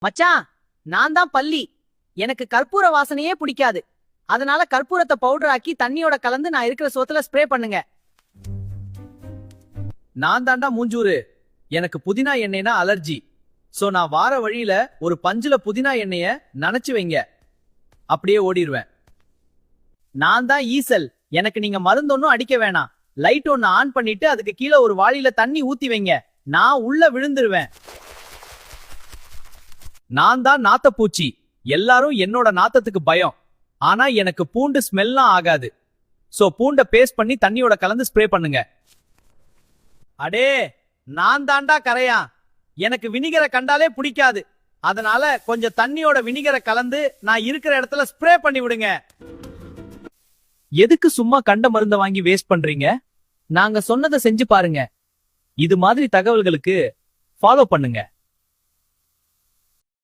மச்சான், நான் தான் பல்லி. எனக்கு கற்பூர வாசனையே பிடிக்காது. அதனால கற்பூரத்தை பவுடர் ஆக்கி தண்ணியோட கலந்து நான் இருக்கிற சோத்துல ஸ்ப்ரே பண்ணுங்க. நான் தாண்டா மூஞ்சூரு. எனக்கு புதினா எண்ணெய்னா அலர்ஜி. சோ நான் வார வழியில ஒரு பஞ்சுல புதினா எண்ணெய நனைச்சு வைங்க, அப்படியே ஓடிடுவேன். நான் தான் ஈசல். எனக்கு நீங்க மருந்து ஒன்னும் அடிக்க வேணாம். லைட் ஒன்னு ஆன் பண்ணிட்டு அதுக்கு கீழே ஒரு வாளியில தண்ணி ஊத்தி வைங்க. நான் உள்ள விழுந்துருவேன். நான் தான் நாத்தப்பூச்சி. எல்லாரும் என்னோட நாத்தத்துக்கு பயம். ஆனா எனக்கு பூண்டு ஸ்மெல்லாம் ஆகாது. சோ பூண்ட பேஸ்ட் பண்ணி தண்ணியோட கலந்து ஸ்ப்ரே பண்ணுங்க. அடே, நான் தாண்டா கரையான். எனக்கு வினிகரை கண்டாலே பிடிக்காது. அதனால கொஞ்சம் தண்ணியோட வினிகரை கலந்து நான் இருக்கிற இடத்துல ஸ்ப்ரே பண்ணி விடுங்க. எதுக்கு சும்மா கண்ட மருந்த வாங்கி வேஸ்ட் பண்றீங்க? நாங்க சொன்னதை செஞ்சு பாருங்க. இது மாதிரி தகவல்களுக்கு ஃபாலோ பண்ணுங்க.